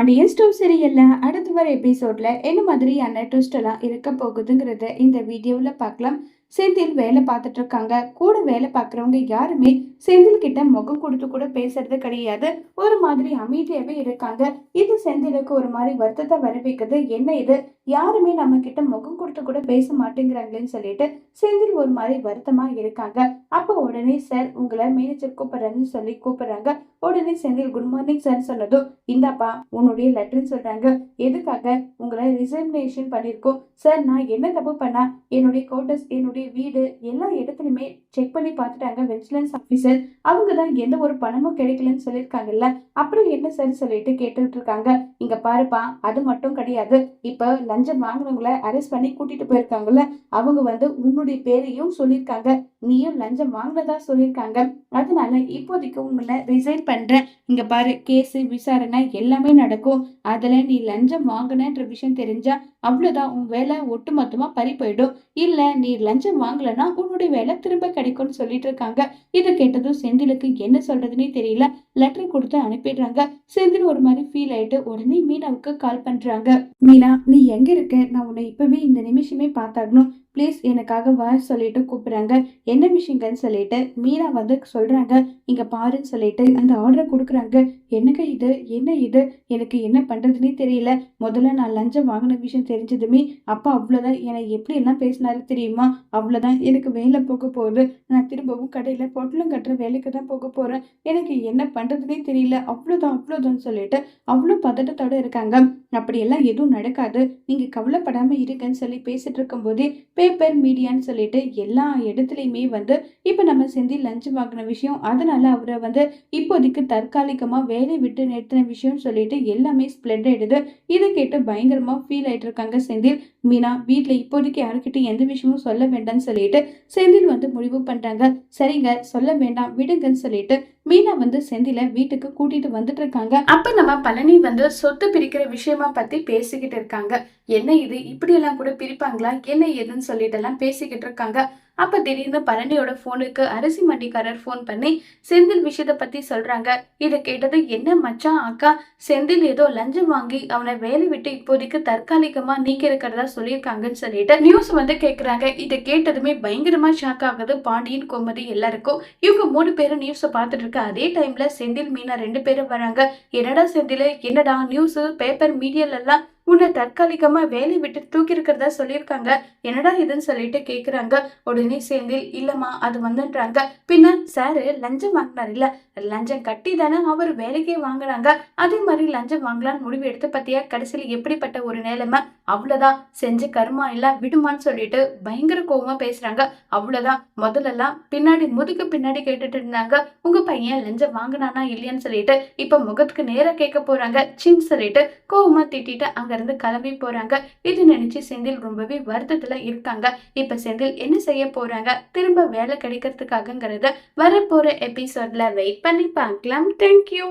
Pandian store சீரியல்ல அடுத்து வர எபிசோட்ல என்ன மாதிரியான ட்விஸ்ட் எல்லாம் இருக்க போகுதுங்கிறத இந்த வீடியோல பார்க்கலாம். செந்தில் வேலை பார்த்துட்டு இருக்காங்க. கூட வேலை பார்க்குறவங்க யாருமே செந்தில் கிட்ட முகம் கொடுத்து கூட பேசுறது கிடையாது. ஒரு மாதிரி அமைதியாவே இருக்காங்க. இது செந்திலுக்கு ஒரு மாதிரி வருத்தத்தை வரவைக்குது. என்ன இது, யாருமே நம்ம கிட்ட முகம் கொடுத்து கூட பேச மாட்டேங்கிறாங்களேன்னு சொல்லிட்டு செந்தில் ஒரு மாதிரி வருத்தமா இருக்காங்க. அப்போ உடனே சார் உங்களை மேனேஜர் கூப்பிடுறேன்னு சொல்லி கூப்பிடுறாங்க. உடனே செந்தில் குட் மார்னிங் சார் சொன்னதும், இந்தாப்பா உன்னுடைய லெட்டர்ன்னு சொல்றாங்க. எதுக்காக? உங்களை ரிசர்வேஷன் பண்ணியிருக்கோம் சார். நான் என்ன தப்பு பண்ணா? என்னுடைய கோட்டர்ஸ், என்னுடைய வீடு எல்லா இடத்துலயுமே செக் பண்ணி பார்த்துட்டாங்க விஜிலன்ஸ் ஆபீசர். அவங்க தான் எந்த ஒரு பணமும் கிடைக்கலன்னு சொல்லியிருக்காங்கல்ல. அப்புறம் என்ன சார் சொல்லிட்டு கேட்டுட்டு இருக்காங்க. இங்க பாருப்பா, அது மட்டும் கிடையாது. இப்ப லஞ்சம் வாங்கினவங்கள அரெஸ்ட் பண்ணி கூட்டிட்டு போயிருக்காங்கல்ல, அவங்க உன்னுடைய பேரையும் சொல்லியிருக்காங்க. நீயும் லஞ்சம் வாங்கினதா சொல்லியிருக்காங்க. அதனால இப்போதைக்கு உங்களை ரிசைன் பண்றேன். இங்க பாரு, கேஸ் விசாரணை எல்லாமே நடக்கும். அதுல நீ லஞ்சம் வாங்கினன்ற விஷயம் தெரிஞ்சா அவ்வளவுதான், உன் வேலை ஒட்டு மொத்தமா பறி போயிடும். இல்ல நீ லஞ்சம் வாங்கலன்னா உன்னுடைய வேலை திரும்ப கிடைக்கும்னு சொல்லிட்டு இருக்காங்க. இதை கேட்டதும் செந்திலுக்கு என்ன சொல்றதுன்னே தெரியல. லெட்டர் கொடுத்து அனுப்பிடுறாங்க. செந்தில் ஒரு மாதிரி ஃபீல் ஆயிட்டு உடனே மீனாவுக்கு கால் பண்றாங்க. மீனா, நீ எங்க இருக்க? நான் உன்னை இப்பவே இந்த நிமிஷமே பார்த்தாகணும். ப்ளீஸ் எனக்காக வா சொல்லிட்டு கூப்பிடுறாங்க. என்ன விஷயங்கன்னு சொல்லிட்டு மீனா சொல்றாங்க. இங்க பாருன்னு சொல்லிட்டு அந்த ஆர்டரை கொடுக்குறாங்க. என்னங்க இது, என்ன இது, எனக்கு என்ன பண்றதுன்னே தெரியல. முதல்ல நான் லஞ்சம் வாங்கின விஷயம் தெரிஞ்சதுமே அப்பா அவ்வளவுதான் என்னை எப்படி எல்லாம் பேசினாரு தெரியுமா? அவ்வளவுதான், எனக்கு வேலை போக போகுது. நான் திரும்பவும் கடையில பொட்டலம் கட்டுற வேலைக்கு தான் போக போறேன். எனக்கு என்ன பண்றதுன்னே தெரியல. அவ்வளவுதான் அவ்வளவுதான் சொல்லிட்டு அவ்வளவு பதட்டத்தோட இருக்காங்க. அப்படியெல்லாம் எதுவும் நடக்காது, நீங்க கவலைப்படாம இருங்கன்னு சொல்லி பேசிட்டு இருக்கும் போதே பேப்பர் மீடியான்னு சொல்லிட்டு எல்லா இடத்துலையுமே இப்ப நம்ம செந்தில் லஞ்சம் வாங்கின விஷயம், அதனால அவரை இப்போதைக்கு தற்காலிகமா வேலை விட்டு நிறுத்தின விஷயம் சொல்லிட்டு எல்லாமே ஸ்ப்ரெட் ஆயிடுது. இதை கேட்டு பயங்கரமா ஃபீல் ஆயிட்டு இருக்காங்க செந்தில். மீனா, வீட்டுல இப்போதைக்கு யாருக்கிட்ட எந்த விஷயமும் சொல்ல வேண்டாம்னு சொல்லிட்டு செந்தில் முடிவு பண்றாங்க. சரிங்க, சொல்ல வேண்டாம் விடுங்கன்னு சொல்லிட்டு மீனா செந்தில வீட்டுக்கு கூட்டிட்டு வந்துட்டு இருக்காங்க. அப்ப நம்ம பழனி சொத்து பிரிக்கிற விஷயமா பத்தி பேசிக்கிட்டு இருக்காங்க. என்ன இது, இப்படி எல்லாம் கூட பிரிப்பாங்களா, என்ன ஏதுன்னு சொல்லிட்டு எல்லாம் பேசிக்கிட்டு இருக்காங்க. அப்ப திடீர்னு பழனியோட போனுக்கு அரிசி மண்டிக்காரர் போன் பண்ணி செந்தில் விஷயத்த பத்தி சொல்றாங்க. இதை கேட்டது, என்ன மச்சான் அக்கா, செந்தில் ஏதோ லஞ்சம் வாங்கி அவனை வேலை விட்டு இப்போதைக்கு தற்காலிகமா நீக்கி இருக்கிறதா சொல்லியிருக்காங்கன்னு சொல்லிட்டு நியூஸ் கேக்குறாங்க. இதை கேட்டதுமே பயங்கரமா ஷாக் ஆகுது பாண்டியன், கோமதி எல்லாருக்கும். இவங்க 3 பேரும் நியூஸ பார்த்துட்டு இருக்க அதே டைம்ல செந்தில் மீனா 2 பேரும் வராங்க. என்னடா செந்தில், என்னடா நியூஸ் பேப்பர் மீடியால எல்லாம் உன்னை தற்காலிகமா வேலை விட்டு தூக்கி இருக்கிறதா சொல்லியிருக்காங்க, என்னடா இதுன்னு சொல்லிட்டு கேக்குறாங்க. உடனே செந்தில், இல்லம்மா அது வந்துன்றாங்க. பின்ன சாரு லஞ்சம் வாங்கினார் இல்ல, லஞ்சம் கட்டி தானே அவர் வேலைக்கே வாங்குறாங்க. அதே மாதிரி லஞ்சம் வாங்கலான்னு முடிவு எடுத்து பத்தியா கடைசியில எப்படிப்பட்ட ஒரு நிலைமை, அவ்வளவுதான், செஞ்ச கர்மா எல்லாம் விடுமான்னு சொல்லிட்டு பயங்கர கோவமா பேசுறாங்க. அவ்வளவுதான், முதல்லலாம் பின்னாடி முதுகு பின்னாடி கேட்டுட்டு இருந்தாங்க உங்க பையன் லஞ்சம் வாங்கினானா இல்லையான்னு சொல்லிட்டு, இப்ப முகத்துக்கு நேரா கேட்க போறாங்க சின்னு சொல்லிட்டு கோவமா திட்டிட்டு அங்க இருந்து கிளம்பி போறாங்க. இது நினைச்சு செந்தில் ரொம்பவே வருத்தத்துல இருக்காங்க. இப்ப செந்தில் என்ன செய்ய போறாங்க, திரும்ப வேலை கிடைக்கிறதுக்காகங்கிறத வரப்போற எபிசோட்ல வெயிட் பண்ணி பார்க்கலாம். தேங்க்யூ.